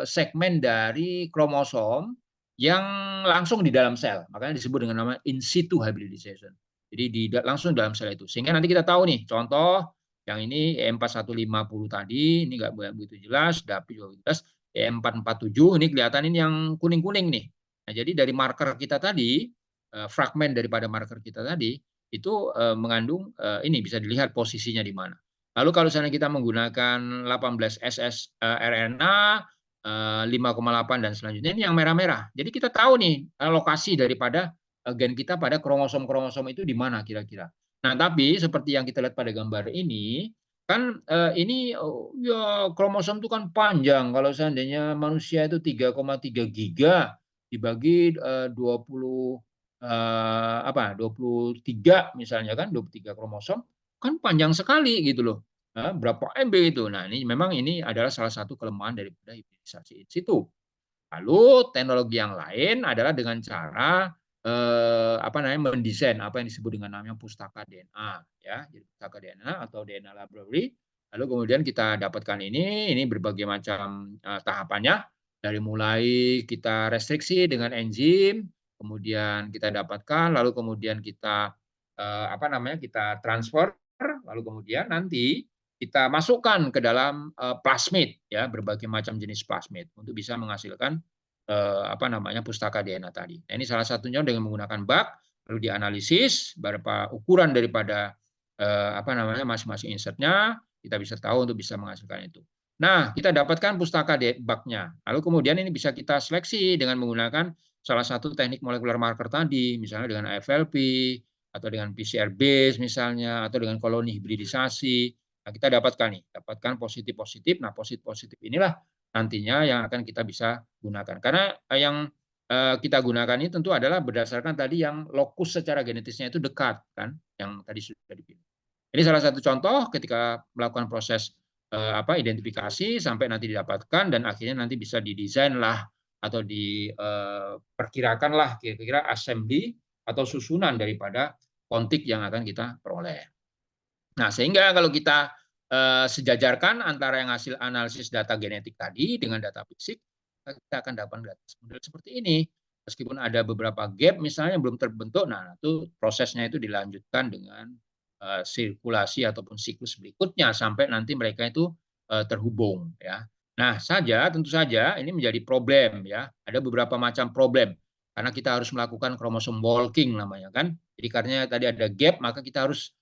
segmen dari kromosom yang langsung di dalam sel, makanya disebut dengan nama in situ hybridization. Jadi langsung dalam sel itu, sehingga nanti kita tahu nih, contoh yang ini E4150 tadi, ini nggak begitu jelas, DAPI juga jelas, E447 ini kelihatan ini yang kuning-kuning nih. Nah, jadi dari marker kita tadi, fragmen daripada marker kita tadi, itu mengandung ini bisa dilihat posisinya di mana. Lalu kalau misalnya kita menggunakan 18 SS RNA 5,8 dan selanjutnya ini yang merah-merah. Jadi kita tahu nih lokasi daripada gen kita pada kromosom-kromosom itu di mana kira-kira. Nah, tapi seperti yang kita lihat pada gambar ini, kan ini ya kromosom itu kan panjang. Kalau seandainya manusia itu 3,3 giga dibagi 23 misalnya kan, 23 kromosom, kan panjang sekali gitu loh. Berapa MB itu. Nah, ini adalah salah satu kelemahan daripada hibridisasi in situ. Lalu teknologi yang lain adalah dengan cara mendesain apa yang disebut dengan namanya pustaka DNA ya. Jadi pustaka DNA atau DNA library. Lalu kemudian kita dapatkan ini berbagai macam tahapannya, dari mulai kita restriksi dengan enzim, kemudian kita dapatkan, lalu kemudian kita kita transfer, lalu kemudian nanti kita masukkan ke dalam plasmid ya, berbagai macam jenis plasmid untuk bisa menghasilkan pustaka DNA tadi. Nah, ini salah satunya dengan menggunakan bak, lalu dianalisis berapa ukuran daripada masing-masing insertnya, kita bisa tahu untuk bisa menghasilkan itu. Nah, kita dapatkan pustaka baknya. Lalu kemudian ini bisa kita seleksi dengan menggunakan salah satu teknik molekular marker tadi, misalnya dengan AFLP atau dengan PCR base misalnya, atau dengan koloni hibridisasi. Nah, kita dapatkan positif-positif. Nah, positif-positif inilah nantinya yang akan kita bisa gunakan. Karena yang kita gunakan ini tentu adalah berdasarkan tadi yang lokus secara genetisnya itu dekat kan, yang tadi sudah dipilih. Ini salah satu contoh ketika melakukan proses identifikasi sampai nanti didapatkan dan akhirnya nanti bisa didesain lah atau diperkirakan lah kira-kira assembly atau susunan daripada kontik yang akan kita peroleh. Nah, sehingga kalau kita sejajarkan antara yang hasil analisis data genetik tadi dengan data fisik, maka kita akan dapat data model seperti ini. Meskipun ada beberapa gap misalnya yang belum terbentuk, nah itu prosesnya itu dilanjutkan dengan sirkulasi ataupun siklus berikutnya sampai nanti mereka itu terhubung ya. Nah, tentu saja ini menjadi problem ya. Ada beberapa macam problem karena kita harus melakukan kromosom walking namanya kan. Jadi karena tadi ada gap, maka kita harus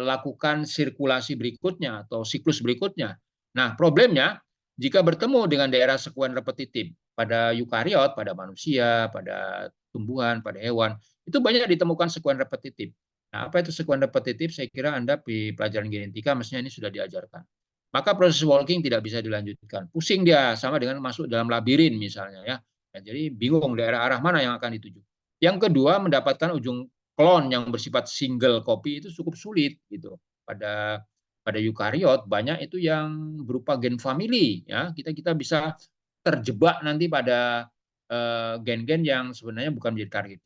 lakukan sirkulasi berikutnya atau siklus berikutnya. Nah, problemnya jika bertemu dengan daerah sekuen repetitif pada eukariot, pada manusia, pada tumbuhan, pada hewan, itu banyak ditemukan sekuen repetitif. Nah, apa itu sekuen repetitif? Saya kira Anda di pelajaran genetika mestinya ini sudah diajarkan. Maka proses walking tidak bisa dilanjutkan. Pusing dia, sama dengan masuk dalam labirin misalnya ya. Jadi bingung daerah arah mana yang akan dituju. Yang kedua, mendapatkan ujung klon yang bersifat single copy itu cukup sulit gitu. Pada eukariot banyak itu yang berupa gen family ya. Kita bisa terjebak nanti pada gen-gen yang sebenarnya bukan menjadi target.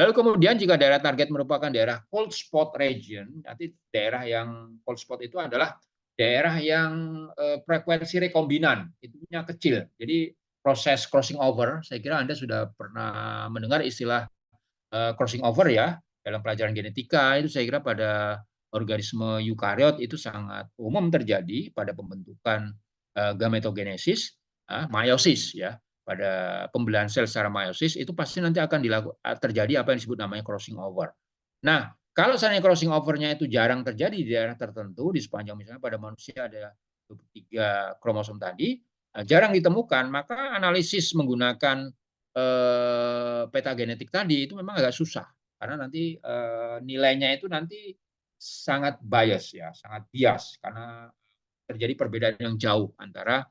Lalu kemudian jika daerah target merupakan daerah cold spot region, nanti daerah yang cold spot itu adalah daerah yang frekuensi rekombinan itunya kecil. Jadi proses crossing over, saya kira Anda sudah pernah mendengar istilah crossing over ya dalam pelajaran genetika itu saya kira pada organisme eukariot itu sangat umum terjadi pada pembentukan gametogenesis, meiosis ya. Pada pembelahan sel secara meiosis itu pasti nanti akan terjadi apa yang disebut namanya crossing over. Nah, kalau seandainya crossing over-nya itu jarang terjadi di daerah tertentu di sepanjang misalnya pada manusia ada 23 kromosom tadi, jarang ditemukan, maka analisis menggunakan peta genetik tadi itu memang agak susah karena nanti nilainya itu nanti sangat bias ya, sangat bias karena terjadi perbedaan yang jauh antara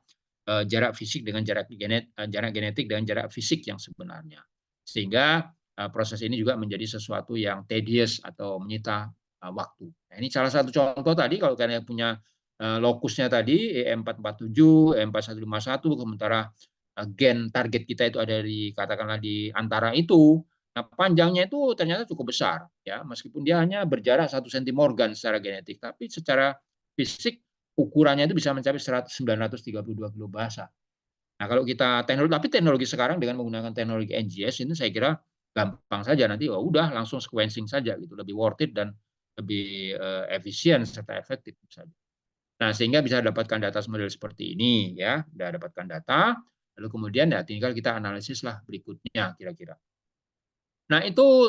jarak fisik dengan jarak genetik dengan jarak fisik yang sebenarnya. Sehingga proses ini juga menjadi sesuatu yang tedious atau menyita waktu. Nah, ini salah satu contoh tadi kalau kalian punya lokusnya tadi E447, E4151, sementara gen target kita itu ada di katakanlah di antara itu. Nah, panjangnya itu ternyata cukup besar ya, meskipun dia hanya berjarak 1 centimorgan secara genetik, tapi secara fisik ukurannya itu bisa mencapai 932 kilobasa. Nah, kalau kita teknologi sekarang dengan menggunakan teknologi NGS ini saya kira gampang saja nanti udah langsung sequencing saja gitu, lebih worth it dan lebih efisien serta efektif saja. Nah, sehingga bisa dapatkan data model seperti ini ya, sudah dapatkan data, lalu kemudian ya tinggal kita analisis lah berikutnya kira-kira. Nah, itu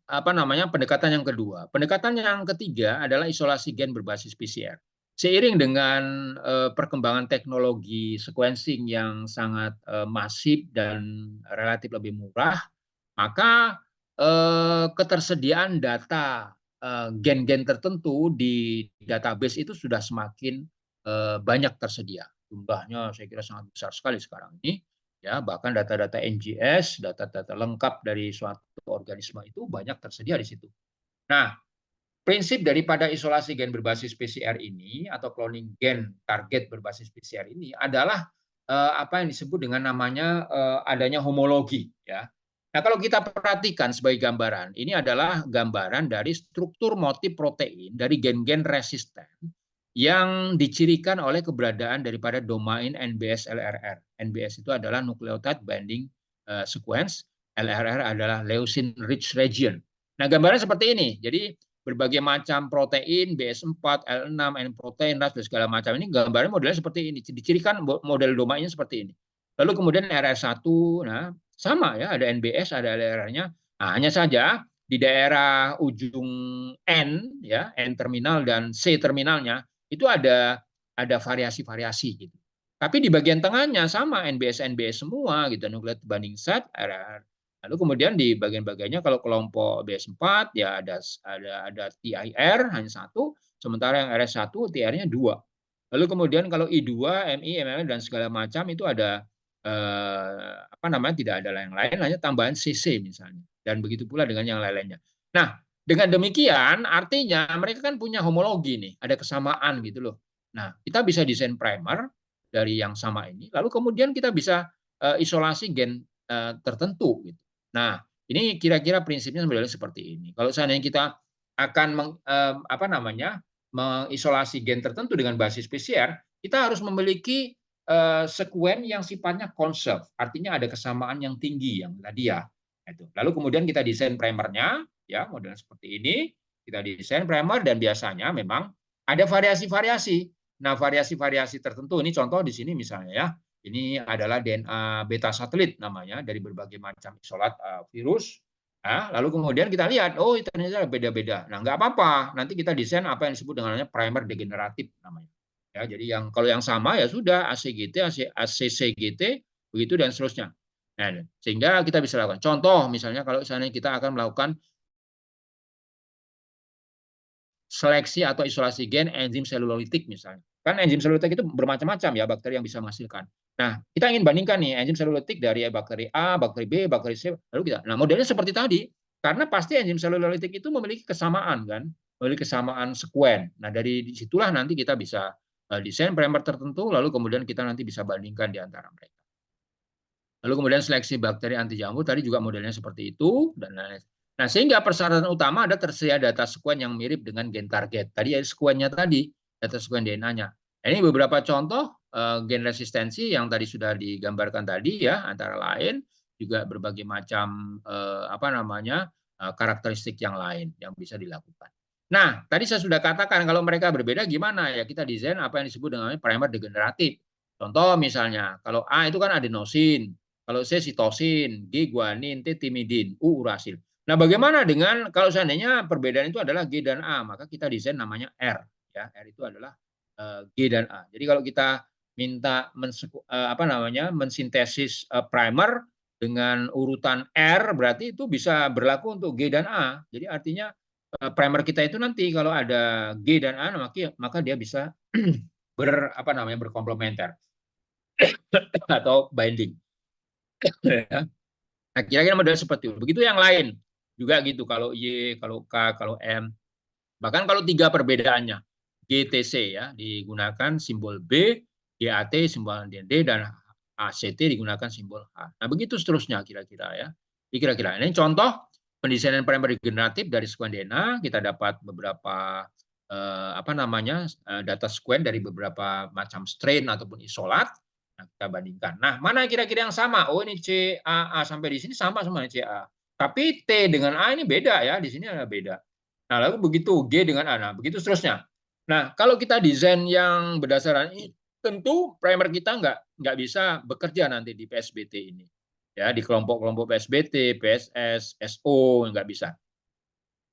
apa namanya pendekatan yang kedua. Pendekatan yang ketiga adalah isolasi gen berbasis PCR. Seiring dengan perkembangan teknologi sequencing yang sangat masif dan relatif lebih murah, maka ketersediaan data gen-gen tertentu di database itu sudah semakin banyak tersedia. Jumlahnya saya kira sangat besar sekali sekarang ini. Ya, bahkan data-data NGS, data-data lengkap dari suatu organisme itu banyak tersedia di situ. Nah, prinsip daripada isolasi gen berbasis PCR ini atau cloning gen target berbasis PCR ini adalah apa yang disebut dengan namanya adanya homologi ya. Nah, kalau kita perhatikan sebagai gambaran, ini adalah gambaran dari struktur motif protein dari gen-gen resisten yang dicirikan oleh keberadaan daripada domain NBS-LRR. NBS itu adalah nucleotide binding sequence, LRR adalah leucine rich region. Nah, gambaran seperti ini. Jadi berbagai macam protein, BS4, L6, N-protein, RAS, dan segala macam ini gambarnya modelnya seperti ini. Dicirikan model domainnya seperti ini. Lalu kemudian RR1, nah sama ya, ada NBS, ada LRR-nya. Nah, hanya saja di daerah ujung N, ya, N terminal dan C terminalnya, itu ada variasi-variasi gitu. Tapi di bagian tengahnya sama NBS semua gitu, nucleotide binding site, RR. Lalu kemudian di bagian-bagiannya kalau kelompok BS4 ya ada TIR hanya satu, sementara yang RS1 TIR-nya 2. Lalu kemudian kalau I2, MI, ML dan segala macam itu ada apa namanya tidak ada yang lain, hanya tambahan CC misalnya. Dan begitu pula dengan yang lain-lainnya. Nah, dengan demikian artinya mereka kan punya homologi nih, ada kesamaan gitu loh. Nah, kita bisa desain primer dari yang sama ini, lalu kemudian kita bisa isolasi gen tertentu gitu. Nah, ini kira-kira prinsipnya sebenarnya seperti ini. Kalau seandainya kita akan apa namanya mengisolasi gen tertentu dengan basis PCR, kita harus memiliki sekuen yang sifatnya conserve, artinya ada kesamaan yang tinggi yang tadi ya. Itu. Lalu kemudian kita desain primernya, ya modelnya seperti ini. Kita desain primer dan biasanya memang ada variasi-variasi. Nah, variasi-variasi tertentu ini contoh di sini misalnya ya. Ini adalah DNA beta satelit namanya dari berbagai macam isolat virus. Nah, lalu kemudian kita lihat, oh ternyata beda-beda. Nah, nggak apa-apa. Nanti kita desain apa yang disebut dengan primer degeneratif namanya. Ya, jadi kalau yang sama ya sudah ACGT, ACCGT, begitu dan seterusnya. Nah, sehingga kita bisa lakukan. Contoh misalnya kalau misalnya kita akan melakukan seleksi atau isolasi gen enzim selulolitik misalnya. Kan enzim selulolitik itu bermacam-macam ya bakteri yang bisa menghasilkan. Nah, kita ingin bandingkan nih enzim selulolitik dari bakteri A, bakteri B, bakteri C, lalu kita. Nah, modelnya seperti tadi. Karena pasti enzim selulolitik itu memiliki kesamaan kan, memiliki kesamaan sekuen. Nah, dari situlah nanti kita bisa desain primer tertentu lalu kemudian kita nanti bisa bandingkan di antara mereka. Lalu kemudian seleksi bakteri anti jamur tadi juga modelnya seperti itu dan lain-lain. Nah, sehingga persyaratan utama ada tersedia data sekuen yang mirip dengan gen target. Tadi ya sekuennya tadi, data sekuen DNA-nya. Nah, ini beberapa contoh gen resistensi yang tadi sudah digambarkan tadi ya, antara lain juga berbagai macam karakteristik yang lain yang bisa dilakukan. Nah, tadi saya sudah katakan kalau mereka berbeda gimana ya kita desain apa yang disebut dengan primer degeneratif. Contoh misalnya, kalau A itu kan adenosin, kalau C sitosin, G guanin, T timidin, U urasil. Nah, bagaimana dengan kalau seandainya perbedaan itu adalah G dan A, maka kita desain namanya R. Ya, R itu adalah G dan A. Jadi kalau kita minta mensintesis primer dengan urutan R, berarti itu bisa berlaku untuk G dan A. Jadi artinya primer kita itu nanti kalau ada G dan A, maka dia bisa berkomplementer atau binding. Nah, kira-kira model seperti itu. Begitu yang lain juga gitu. Kalau Y, kalau K, kalau M. Bahkan kalau tiga perbedaannya, GTC ya digunakan simbol B, GAT simbol D, dan ACT digunakan simbol H. Nah, begitu seterusnya kira-kira ya. Kira-kira ini contoh pendesainan primer regeneratif dari sekuen DNA. Kita dapat beberapa data sekuen dari beberapa macam strain ataupun isolat. Nah, kita bandingkan. Nah, mana kira-kira yang sama? Oh, ini CAA sampai di sini sama semua CA. Tapi T dengan A ini beda ya. Di sini ada beda. Nah, lalu begitu G dengan A. Nah, begitu seterusnya. Nah, kalau kita desain yang berdasarkan ini, tentu primer kita nggak bisa bekerja nanti di PSBT ini. Ya, di kelompok-kelompok PSBT, PSS, SO, nggak bisa.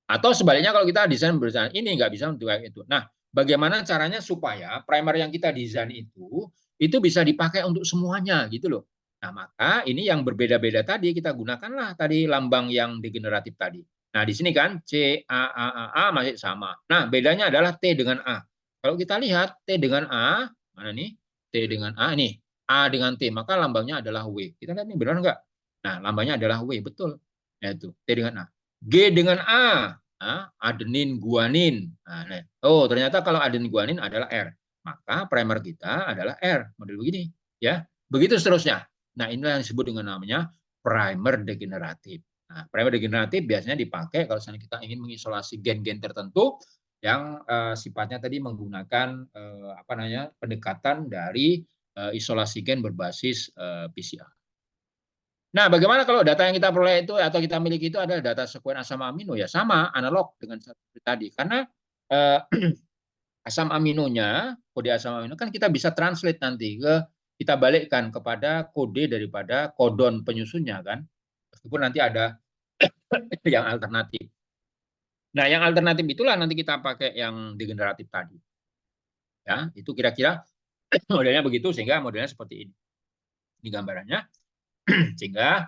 Atau sebaliknya kalau kita desain berdasarkan ini nggak bisa untuk kayak itu. Nah, bagaimana caranya supaya primer yang kita desain itu bisa dipakai untuk semuanya gitu loh. Nah, maka ini yang berbeda-beda tadi kita gunakanlah tadi lambang yang degeneratif tadi. Nah, di sini kan C A masih sama. Nah, bedanya adalah T dengan A. Kalau kita lihat T dengan A, mana nih? T dengan A nih. A dengan T, maka lambangnya adalah W. Kita lihat nih benar nggak? Nah, lambangnya adalah W, betul. Yaitu T dengan A. G dengan A, adenin guanin. Nah, oh ternyata kalau adenin guanin adalah R, maka primer kita adalah R, model begini, ya. Begitu seterusnya. Nah, inilah yang disebut dengan namanya primer degeneratif. Nah, primer degeneratif biasanya dipakai kalau misalnya kita ingin mengisolasi gen-gen tertentu yang sifatnya tadi menggunakan pendekatan dari isolasi gen berbasis PCR. Nah, bagaimana kalau data yang kita peroleh itu atau kita miliki itu adalah data sekuen asam amino ya sama analog dengan tadi karena eh, asam aminonya kode asam amino kan kita bisa translate nanti kita balikkan kepada kode daripada kodon penyusunnya kan meskipun nanti ada yang alternatif. Nah, yang alternatif itulah nanti kita pakai yang degeneratif tadi. Ya, itu kira-kira modelnya begitu sehingga modelnya seperti ini. Ini gambarannya sehingga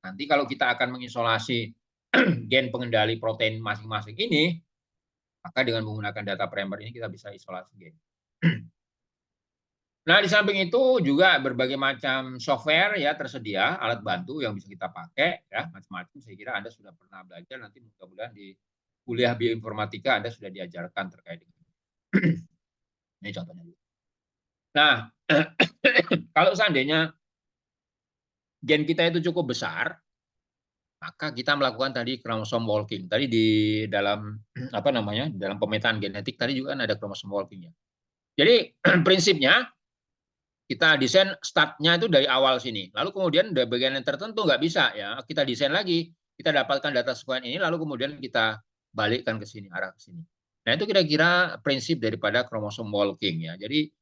nanti kalau kita akan mengisolasi gen pengendali protein masing-masing ini, maka dengan menggunakan data primer ini kita bisa isolasi gen. Nah, di samping itu juga berbagai macam software ya tersedia, alat bantu yang bisa kita pakai ya, macam-macam. Saya kira Anda sudah pernah belajar, nanti mudah-mudahan di kuliah bioinformatika Anda sudah diajarkan terkait dengan ini. Ini contohnya. Nah, kalau seandainya gen kita itu cukup besar, maka kita melakukan tadi kromosom walking. Tadi di dalam dalam pemetaan genetik tadi juga kan ada kromosom walkingnya. Jadi prinsipnya kita desain startnya itu dari awal sini. Lalu kemudian dari bagian yang tertentu nggak bisa ya, kita desain lagi, kita dapatkan data sequence ini, lalu kemudian kita balikkan ke sini, arah ke sini. Nah itu kira-kira prinsip daripada kromosom walking ya. Jadi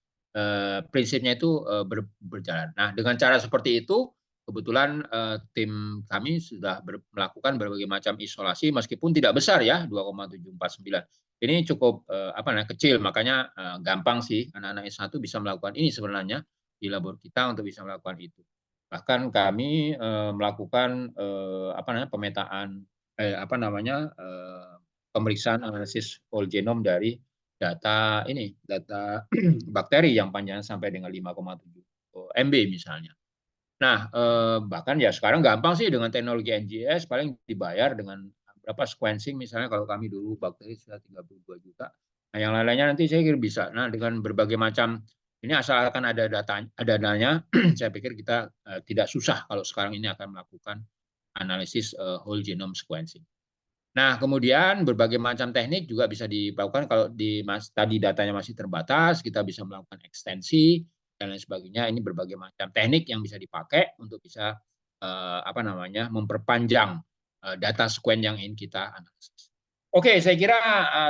prinsipnya itu berjalan. Nah dengan cara seperti itu, kebetulan tim kami sudah melakukan berbagai macam isolasi, meskipun tidak besar ya, 2,749. Ini cukup kecil, makanya gampang sih anak-anak S1 bisa melakukan ini sebenarnya di labor kita untuk bisa melakukan itu. Bahkan kami melakukan pemetaan pemeriksaan analisis whole genome dari data bakteri yang panjangnya sampai dengan 5,7 MB misalnya. Nah, bahkan ya sekarang gampang sih dengan teknologi NGS, paling dibayar dengan berapa sequencing misalnya kalau kami dulu bakteri sudah 32 juta. Nah, yang lain-lainnya nanti saya kira bisa. Nah, dengan berbagai macam ini asalkan ada dananya, saya pikir kita tidak susah kalau sekarang ini akan melakukan analisis whole genome sequencing. Nah, kemudian berbagai macam teknik juga bisa dilakukan kalau tadi datanya masih terbatas, kita bisa melakukan ekstensi dan lain sebagainya. Ini berbagai macam teknik yang bisa dipakai untuk bisa memperpanjang data sequence yang ingin kita analisis. Oke, saya kira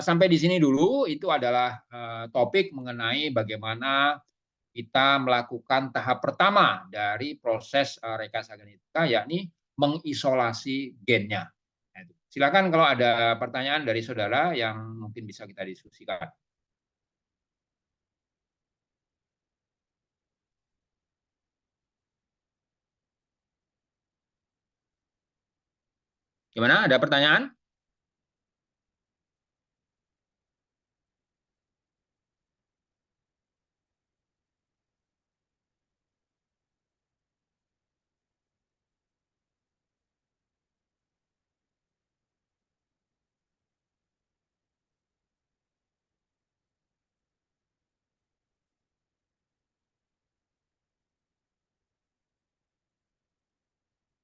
sampai di sini dulu. Itu adalah topik mengenai bagaimana kita melakukan tahap pertama dari proses rekayasa genetika, yakni mengisolasi gennya. Silakan kalau ada pertanyaan dari saudara yang mungkin bisa kita diskusikan. Gimana? Ada pertanyaan?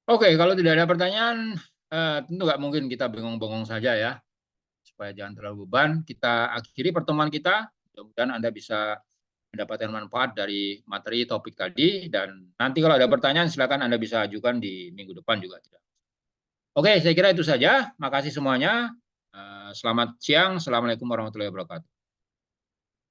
Oke, kalau tidak ada pertanyaan, tentu nggak mungkin kita bengong-bengong saja ya, supaya jangan terlalu beban. Kita akhiri pertemuan kita. Mudah-mudahan Anda bisa mendapatkan manfaat dari materi topik tadi. Dan nanti kalau ada pertanyaan, silakan Anda bisa ajukan di minggu depan juga. Oke, saya kira itu saja. Makasih semuanya. Selamat siang. Assalamualaikum warahmatullahi wabarakatuh.